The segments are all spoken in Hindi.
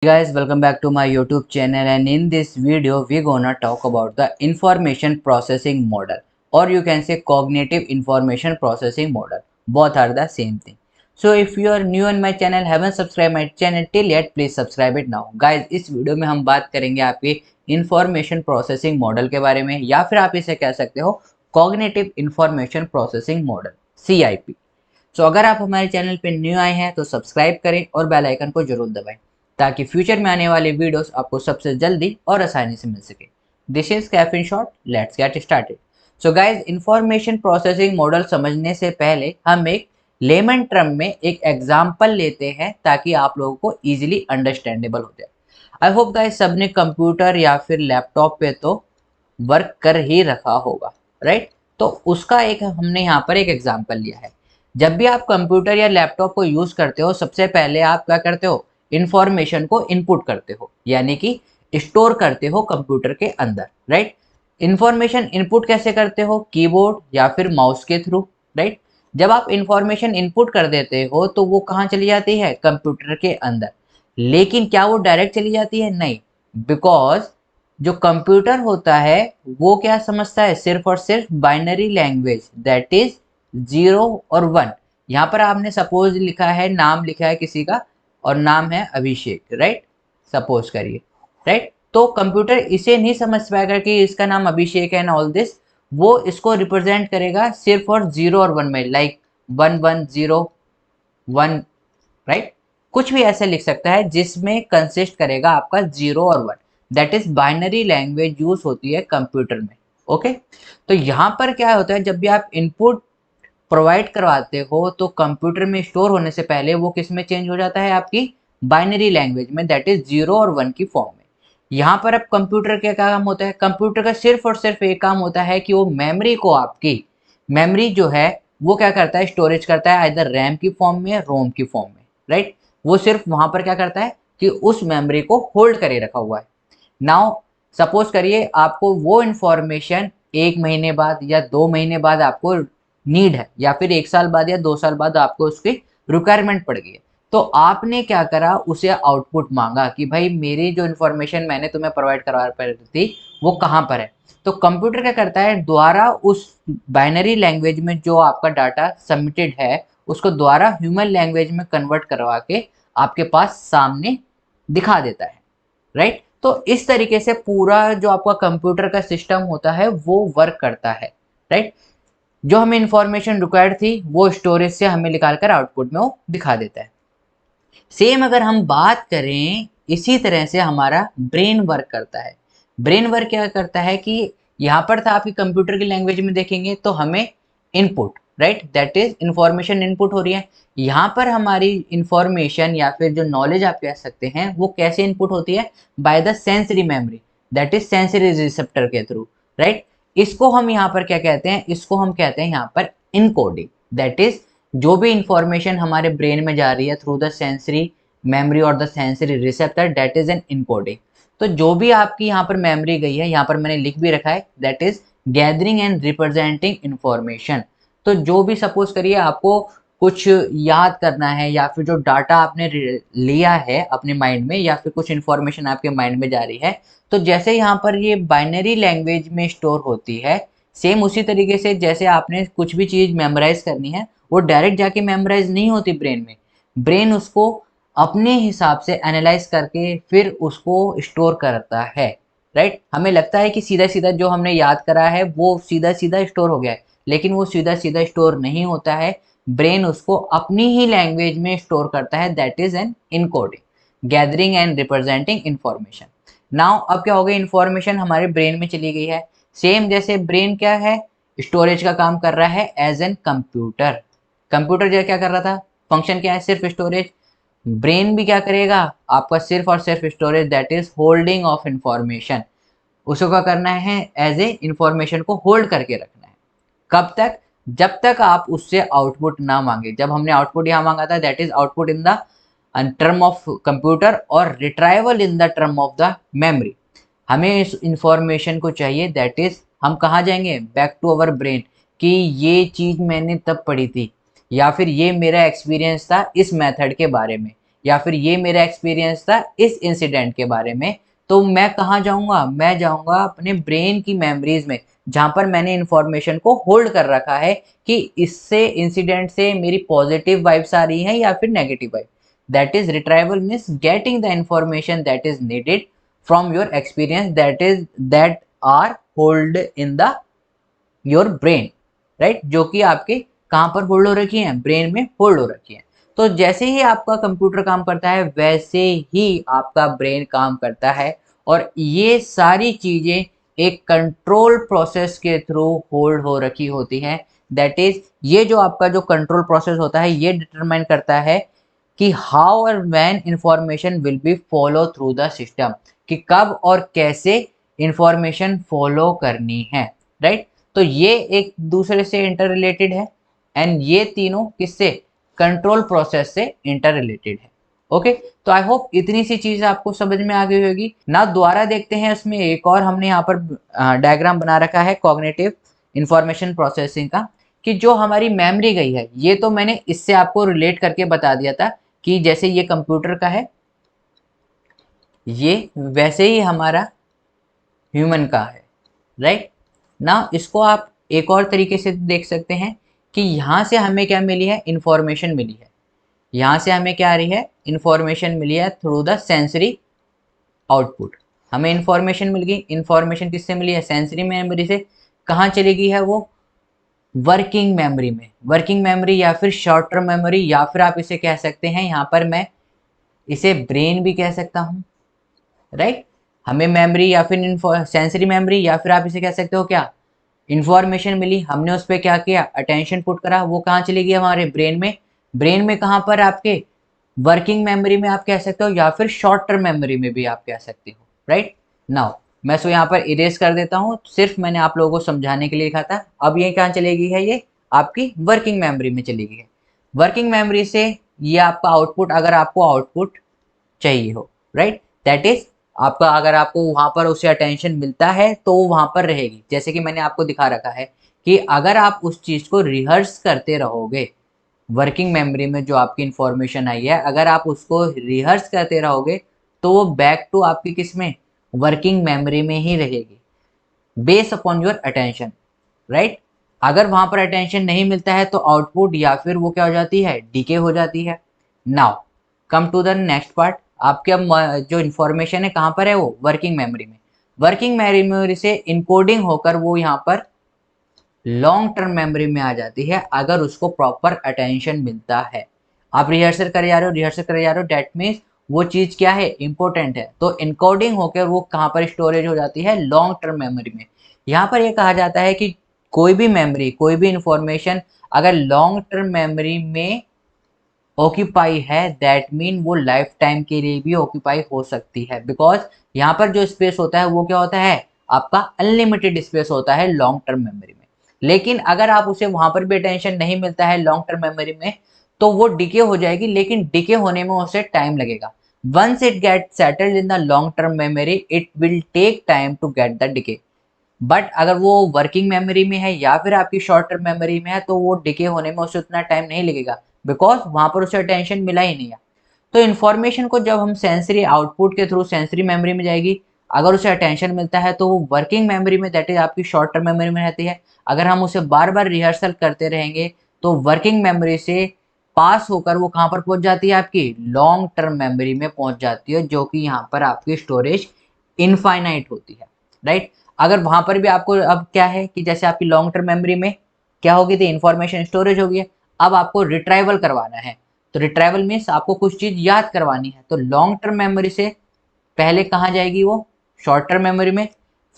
Guys, welcome back to my YouTube channel, and in this video we gonna talk about the information processing model, or you can say cognitive information processing model. Both are the same thing. So if you are new on my channel, haven't subscribed my channel till yet, please subscribe it now. Guys, इस वीडियो में हम बात करेंगे आपके इंफॉर्मेशन प्रोसेसिंग मॉडल के बारे में, या फिर आप इसे कह सकते हो cognitive information processing model, CIP। सो अगर आप हमारे चैनल पे न्यू आए हैं तो सब्सक्राइब करें और बेल आइकन को जरूर दबाएं, ताकि फ्यूचर में आने वाले वीडियोस आपको सबसे जल्दी और आसानी से मिल सके। This is Kaif in short, let's get started. So guys, information processing model समझने से पहले हम एक लेमन टर्म में एक एग्जाम्पल लेते हैं, ताकि आप लोगों को ईजिली अंडरस्टैंडेबल हो जाए। आई होप गाइज सबने कंप्यूटर या फिर लैपटॉप पे तो वर्क कर ही रखा होगा, राइट? तो उसका एक हमने यहाँ पर एक एग्जाम्पल लिया है। जब भी आप कंप्यूटर या लैपटॉप को यूज करते हो, सबसे पहले आप क्या करते हो? इंफॉर्मेशन को इनपुट करते हो, यानी कि स्टोर करते हो कंप्यूटर के अंदर, राइट? इंफॉर्मेशन इनपुट कैसे करते हो? कीबोर्ड या फिर माउस के थ्रू, राइट? जब आप इंफॉर्मेशन इनपुट कर देते हो तो वो कहाँ चली जाती है? कंप्यूटर के अंदर। लेकिन क्या वो डायरेक्ट चली जाती है? नहीं, बिकॉज जो कंप्यूटर होता है वो क्या समझता है? सिर्फ और सिर्फ बाइनरी लैंग्वेज, दैट इज 0 और 1। यहाँ पर आपने सपोज लिखा है, नाम लिखा है किसी का, और नाम है अभिषेक, राइट? सपोज करिए, राइट? तो कंप्यूटर इसे नहीं समझ पाएगा कि इसका नाम अभिषेक है एंड ऑल दिस। वो इसको रिप्रेजेंट करेगा सिर्फ और 0 और 1 में, लाइक 1 1 0 1, राइट? कुछ भी ऐसे लिख सकता है जिसमें कंसिस्ट करेगा आपका 0 और 1। That is binary language use होती है कंप्यूटर में। ओके, तो यहाँ पर क्या होता है, जब भी आप इनपुट प्रोवाइड करवाते हो तो कंप्यूटर में स्टोर होने से पहले वो किस में चेंज हो जाता है? आपकी बाइनरी लैंग्वेज में, दैट इज 0 और 1 की फॉर्म में। यहाँ पर अब कंप्यूटर का क्या काम होता है? कंप्यूटर का सिर्फ और सिर्फ एक काम होता है कि वो मेमोरी को, आपकी मेमोरी जो है वो क्या करता है? स्टोरेज करता है, इधर रैम की फॉर्म में, रोम की फॉर्म में, राइट? वो सिर्फ वहां पर क्या करता है कि उस मेमोरी को होल्ड करे रखा हुआ है। नाउ सपोज करिए आपको वो इंफॉर्मेशन 1 महीने बाद या 2 महीने बाद आपको नीड है, या फिर 1 साल बाद या 2 साल बाद आपको उसकी रिक्वायरमेंट पड़ गई है। तो आपने क्या करा? उसे आउटपुट मांगा कि भाई मेरी जो इन्फॉर्मेशन मैंने तुम्हें प्रोवाइड करवा रही थी वो कहाँ पर है। तो कंप्यूटर क्या करता है? द्वारा उस बाइनरी लैंग्वेज में जो आपका डाटा सबमिटेड है उसको द्वारा ह्यूमन लैंग्वेज में कन्वर्ट करवा के आपके पास सामने दिखा देता है, राइट? तो इस तरीके से पूरा जो आपका कंप्यूटर का सिस्टम होता है वो वर्क करता है, राइट? जो हमें इंफॉर्मेशन रिक्वायर्ड थी वो स्टोरेज से हमें निकाल कर आउटपुट में वो दिखा देता है। सेम अगर हम बात करें, इसी तरह से हमारा ब्रेन वर्क करता है। ब्रेन वर्क क्या करता है कि यहाँ पर था आपकी कंप्यूटर की लैंग्वेज में देखेंगे तो हमें input, right, that is information input हो रही है। यहाँ पर हमारी इंफॉर्मेशन या फिर जो नॉलेज आप कह सकते हैं वो कैसे इनपुट होती है? By the sensory memory, that is sensory receptor के थ्रू, राइट? इसको हम यहाँ पर क्या कहते हैं? इसको हम कहते हैं यहाँ पर इनकोडिंग। दैट इज जो भी इंफॉर्मेशन हमारे ब्रेन में जा रही है थ्रू द सेंसरी मेमोरी और the sensory receptor, that is an encoding. तो जो भी आपकी यहाँ पर मेमोरी गई है, यहाँ पर मैंने लिख भी रखा है, that is gathering and representing information. तो जो भी सपोज करिए आपको कुछ याद करना है, या फिर जो डाटा आपने लिया है अपने माइंड में, या फिर कुछ इंफॉर्मेशन आपके माइंड में जा रही है, तो जैसे यहाँ पर ये बाइनरी लैंग्वेज में स्टोर होती है, सेम उसी तरीके से जैसे आपने कुछ भी चीज़ मेमोराइज करनी है, वो डायरेक्ट जाके मेमोराइज नहीं होती ब्रेन में। ब्रेन उसको अपने हिसाब से एनालाइज करके फिर उसको स्टोर करता है, राइट? हमें लगता है कि सीधा सीधा जो हमने याद करा है वो सीधा सीधा स्टोर हो गया है, लेकिन वो सीधा सीधा स्टोर नहीं होता है। ब्रेन उसको अपनी ही लैंग्वेज में स्टोर करता है, that is an encoding, gathering and representing information. Now अब क्या हो गया? इंफॉर्मेशन हमारे ब्रेन में चली गई है। सेम जैसे ब्रेन क्या है? स्टोरेज का काम कर रहा है एज एन कंप्यूटर। कंप्यूटर जो क्या कर रहा था? फंक्शन क्या है? सिर्फ स्टोरेज। ब्रेन भी क्या करेगा? आपका सिर्फ और सिर्फ storage, that is holding of information. उसको क्या करना है? एज ए इंफॉर्मेशन को होल्ड करके रखना है। कब तक? जब तक आप उससे आउटपुट ना मांगे। जब हमने आउटपुट यहाँ मांगा था, that is output in the term of computer और retrieval in the term of the memory. हमें इस इंफॉर्मेशन को चाहिए, दैट इज हम कहाँ जाएंगे? बैक टू अवर ब्रेन, कि ये चीज मैंने तब पढ़ी थी, या फिर ये मेरा एक्सपीरियंस था इस मेथड के बारे में, या फिर ये मेरा एक्सपीरियंस था इस इंसिडेंट के बारे में, तो मैं कहाँ जाऊँगा, मैं जाऊँगा अपने ब्रेन की मेमोरीज में, जहाँ पर मैंने इन्फॉर्मेशन को होल्ड कर रखा है कि इससे इंसिडेंट से मेरी पॉजिटिव वाइब्स आ रही हैं या फिर negative vibe. That is retrieval means getting the information that is needed from your experience that are hold in the your brain, right, जो कि आपके कहाँ पर होल्ड हो रखी हैं, ब्रेन में होल्ड हो रखी हैं। तो जैसे ही आपका कंप्यूटर काम करता है वैसे ही आपका ब्रेन काम करता है, और ये सारी चीजें एक कंट्रोल प्रोसेस के थ्रू होल्ड हो रखी होती हैं। दैट इज, ये जो आपका जो कंट्रोल प्रोसेस होता है ये डिटरमाइन करता है कि हाउ और when information will be follow through the system, कि कब और कैसे इंफॉर्मेशन फॉलो करनी है, राइट। तो ये एक दूसरे से इंटर रिलेटेड है, एंड ये तीनों किससे, कंट्रोल प्रोसेस से इंटर रिलेटेड है। ओके, तो आई होप इतनी सी चीज आपको समझ में आ गई होगी ना। दोबारा देखते हैं, उसमें एक और हमने यहाँ पर डायग्राम बना रखा है कॉग्निटिव इंफॉर्मेशन प्रोसेसिंग का, कि जो हमारी मेमोरी गई है, ये तो मैंने इससे आपको रिलेट करके बता दिया था कि जैसे ये कंप्यूटर का है, ये वैसे ही हमारा ह्यूमन का है, राइट ना। इसको आप एक और तरीके से देख सकते हैं कि यहाँ से हमें क्या मिली है, इंफॉर्मेशन मिली है। यहाँ से हमें क्या आ रही है, इंफॉर्मेशन मिली है थ्रू द सेंसरी आउटपुट। हमें इंफॉर्मेशन मिल गई, इंफॉर्मेशन किससे मिली है, सेंसरी मेमोरी से। कहाँ चली गई है वो, वर्किंग मेमोरी में। वर्किंग मेमोरी या फिर शॉर्ट टर्म मेमोरी, या फिर आप इसे कह सकते हैं, यहाँ पर मैं इसे ब्रेन भी कह सकता हूँ, राइट। हमें मेमोरी या फिर सेंसरी मेमोरी, या फिर आप इसे कह सकते हो क्या, इंफॉर्मेशन मिली, हमने उस पर क्या किया, अटेंशन पुट करा, वो कहाँ चली गई हमारे ब्रेन में। ब्रेन में कहाँ पर, आपके वर्किंग मेमोरी में आप कह सकते हो, या फिर शॉर्ट टर्म मेमोरी में भी आप कह सकते हो, राइट। नाउ मैं इसको यहाँ पर इरेज कर देता हूँ, सिर्फ मैंने आप लोगों को समझाने के लिए लिखा था। अब ये कहाँ चलेगी है, ये आपकी वर्किंग मेमोरी में चली गई है। वर्किंग मेमोरी से ये आपका आउटपुट, अगर आपको आउटपुट चाहिए हो, राइट, दैट इज आपका, अगर आपको वहां पर उसे अटेंशन मिलता है तो वो वहां पर रहेगी। जैसे कि मैंने आपको दिखा रखा है कि अगर आप उस चीज को रिहर्स करते रहोगे, वर्किंग मेमोरी में जो आपकी इंफॉर्मेशन आई है, अगर आप उसको रिहर्स करते रहोगे तो वो बैक टू आपकी किस में, वर्किंग मेमोरी में ही रहेगी, base upon your attention, right. अगर वहां पर अटेंशन नहीं मिलता है तो आउटपुट या फिर वो क्या हो जाती है, डीके हो जाती है। Now come to the next part. आपके अब जो इन्फॉर्मेशन है कहाँ पर है, वो वर्किंग मेमोरी में। वर्किंग मेमोरी से इनकोडिंग होकर वो यहाँ पर लॉन्ग टर्म मेमोरी में आ जाती है, अगर उसको प्रॉपर अटेंशन मिलता है। आप रिहर्सल करे जा रहे हो, रिहर्सल करे जा रहे हो, डेट मीन्स वो चीज़ क्या है, इंपॉर्टेंट है, तो इनकोडिंग होकर वो कहाँ पर स्टोरेज हो जाती है, लॉन्ग टर्म मेमोरी में। यहाँ पर ये कहा जाता है कि कोई भी मेमोरी, कोई भी इंफॉर्मेशन अगर लॉन्ग टर्म मेमोरी में ऑक्यूपाई है, दैट मीन वो लाइफ टाइम के लिए भी ऑक्यूपाई हो सकती है, बिकॉज यहाँ पर जो स्पेस होता है वो क्या होता है, आपका अनलिमिटेड स्पेस होता है लॉन्ग टर्म मेमोरी में। लेकिन अगर आप उसे वहां पर भी अटेंशन नहीं मिलता है लॉन्ग टर्म मेमोरी में, तो वो डिके हो जाएगी, लेकिन डिके होने में उसे टाइम लगेगा। Once it get settled in the long term memory, it will take time to get the decay. But अगर वो वर्किंग मेमोरी में है या फिर आपकी शॉर्ट टर्म मेमोरी में है, तो वो डिके होने में उसे उतना टाइम नहीं लगेगा, बिकॉज वहां पर उसे अटेंशन मिला ही नहीं है। तो इन्फॉर्मेशन को जब हम सेंसरी आउटपुट के थ्रू सेंसरी मेमोरी में जाएगी, अगर उसे अटेंशन मिलता है तो वो वर्किंग मेमोरी में, दैट इज आपकी शॉर्ट टर्म मेमोरी में रहती है। अगर हम उसे बार बार रिहर्सल करते रहेंगे तो वर्किंग मेमोरी से पास होकर वो कहाँ पर पहुंच जाती है, आपकी लॉन्ग टर्म मेमोरी में पहुंच जाती है, जो कि यहाँ पर आपकी स्टोरेज इनफाइनाइट होती है, राइट। अगर वहां पर भी आपको अब क्या है कि जैसे आपकी लॉन्ग टर्म मेमोरी में क्या होगी थी, इंफॉर्मेशन स्टोरेज होगी है, अब आपको रिट्राइवल करवाना है। तो रिट्राइवल मीन्स आपको कुछ चीज याद करवानी है, तो लॉन्ग टर्म मेमोरी से पहले कहाँ जाएगी वो, शॉर्ट टर्म मेमोरी में,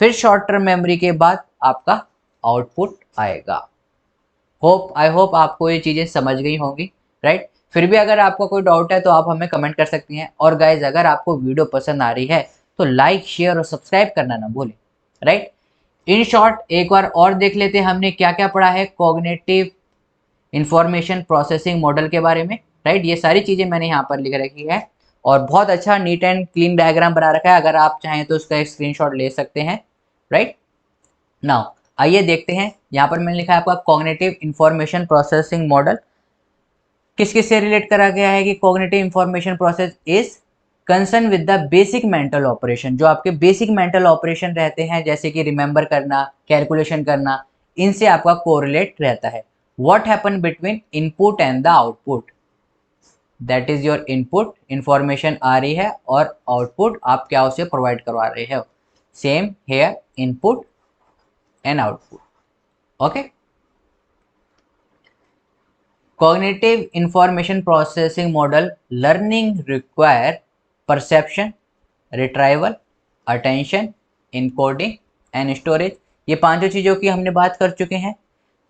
फिर शॉर्ट टर्म मेमोरी के बाद आपका आउटपुट आएगा। आई होप आपको ये चीजें समझ गई होंगी, राइट। फिर भी अगर आपका कोई डाउट है तो आप हमें कमेंट कर सकती हैं, और गाइज अगर आपको वीडियो पसंद आ रही है तो लाइक शेयर और सब्सक्राइब करना ना भूलें, राइट। इन शॉर्ट एक बार और देख लेते हैं हमने क्या क्या पढ़ा है कॉग्निटिव इंफॉर्मेशन प्रोसेसिंग मॉडल के बारे में, राइट। ये सारी चीजें मैंने यहाँ पर लिख रखी है, और बहुत अच्छा नीट एंड क्लीन डायग्राम बना रखा है, अगर आप चाहें तो उसका एक स्क्रीनशॉट ले सकते हैं, राइट। नाउ आइए देखते हैं, यहाँ पर मैंने लिखा है आपका कॉग्निटिव इंफॉर्मेशन प्रोसेसिंग मॉडल। किस किस से रिलेट करा गया है कि cognitive information process is concern with the basic mental operation, जो आपके बेसिक मेंटल ऑपरेशन रहते हैं जैसे कि रिमेंबर करना, कैलकुलेशन करना, इनसे आपका कोरिलेट रहता है। What happen between input and the output, that is your input, information आ रही है, और आउटपुट आप क्या उसे प्रोवाइड करवा रहे हो, same here, input and output. Okay, cognitive information processing model learning require perception, retrieval, attention, encoding and storage। ये पांचों चीजों की हमने बात कर चुके हैं।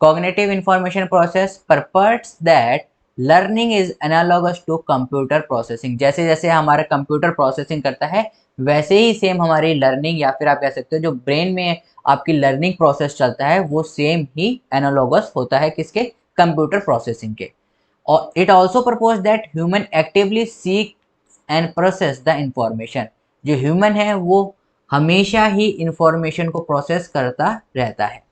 cognitive information process purports that learning is analogous to computer processing, जैसे जैसे हमारा कंप्यूटर प्रोसेसिंग करता है वैसे ही सेम हमारी लर्निंग, या फिर आप कह सकते हो जो ब्रेन में आपकी लर्निंग प्रोसेस चलता है वो सेम ही एनालॉगस होता है किसके, कंप्यूटर प्रोसेसिंग के। और it also propose that human actively seek and process the information, जो ह्यूमन है वो हमेशा ही इंफॉर्मेशन को प्रोसेस करता रहता है।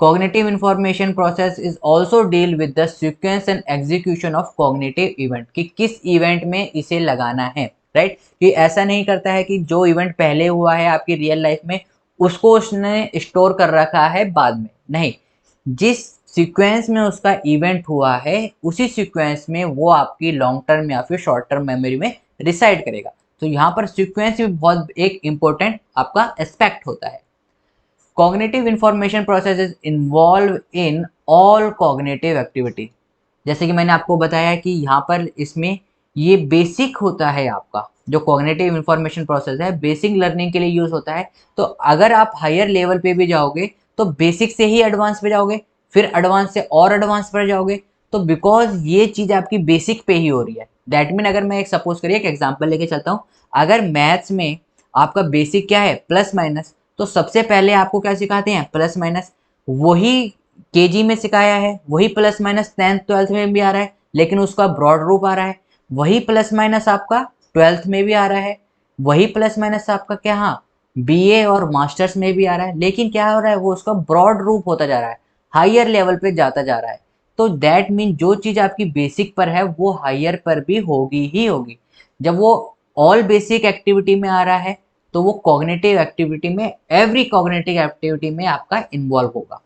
Cognitive information process is also deal with the sequence and execution of cognitive event, कि किस इवेंट में इसे लगाना है, राइट। कि ऐसा नहीं करता है कि जो इवेंट पहले हुआ है आपकी रियल लाइफ में उसको उसने स्टोर कर रखा है बाद में, नहीं, जिस सीक्वेंस में उसका इवेंट हुआ है उसी सीक्वेंस में वो आपकी लॉन्ग टर्म या फिर शॉर्ट टर्म मेमोरी में रिसाइड करेगा। तो यहाँ पर सीक्वेंस भी बहुत एक इंपॉर्टेंट आपका एस्पेक्ट होता है। Cognitive information process is involve in all cognitive activity, जैसे कि मैंने आपको बताया कि यहाँ पर इसमें ये बेसिक होता है आपका जो कॉग्निटिव इंफॉर्मेशन प्रोसेस है, बेसिक लर्निंग के लिए यूज होता है। तो अगर आप हायर लेवल पे भी जाओगे तो बेसिक से ही एडवांस पे जाओगे, फिर एडवांस से और एडवांस पर जाओगे, तो बिकॉज ये चीज आपकी बेसिक पे ही हो रही है। दैट मीन अगर मैं एक सपोज करिए एक एग्जाम्पल लेके चलता हूँ, अगर मैथ्स में आपका बेसिक क्या है, प्लस माइनस, तो सबसे पहले आपको क्या सिखाते हैं, प्लस माइनस। वही केजी में सिखाया है, वही प्लस माइनस 10th 12th में भी आ रहा है, लेकिन उसका ब्रॉड रूप आ रहा है। वही प्लस माइनस आपका 12th में भी आ रहा है, वही प्लस माइनस आपका क्या, हाँ, बीए और मास्टर्स में भी आ रहा है, लेकिन क्या हो रहा है, वो उसका ब्रॉड रूप होता जा रहा है, हायर लेवल पे जाता जा रहा है। तो दैट मीन जो चीज आपकी बेसिक पर है वो हायर पर भी होगी ही होगी। जब वो ऑल बेसिक एक्टिविटी में आ रहा है तो वो कॉग्निटिव एक्टिविटी में, एवरी कॉग्निटिव एक्टिविटी में आपका इन्वॉल्व होगा।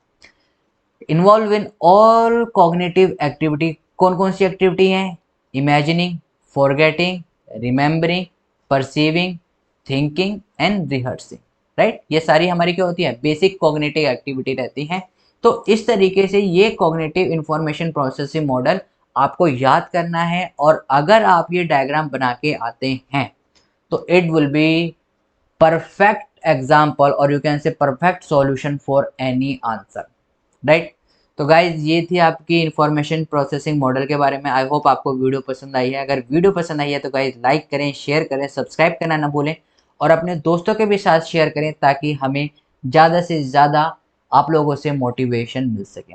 Involve in all cognitive activity, कौन कौन सी एक्टिविटी है, imagining, forgetting, remembering, perceiving, thinking and rehearsing, right. ये सारी हमारी क्या होती है, बेसिक कॉग्निटिव एक्टिविटी रहती हैं। तो इस तरीके से ये कॉग्निटिव इंफॉर्मेशन प्रोसेसिंग मॉडल आपको याद करना है, और अगर आप ये डायग्राम बना के आते हैं तो it will be perfect example, और you can say perfect solution for any answer, right. तो गाइज ये थी आपकी इंफॉर्मेशन प्रोसेसिंग मॉडल के बारे में। आई होप आपको वीडियो पसंद आई है। अगर वीडियो पसंद आई है तो गाइज लाइक करें, शेयर करें, सब्सक्राइब करना ना भूलें, और अपने दोस्तों के भी साथ शेयर करें ताकि हमें ज़्यादा से ज़्यादा आप लोगों से मोटिवेशन मिल सके।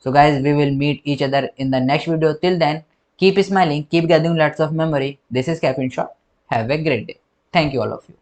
So guys we will meet each other in the next video. Till then keep smiling, keep gathering lots of memory. This is caffeine shot. Have a great day. Thank you all of you.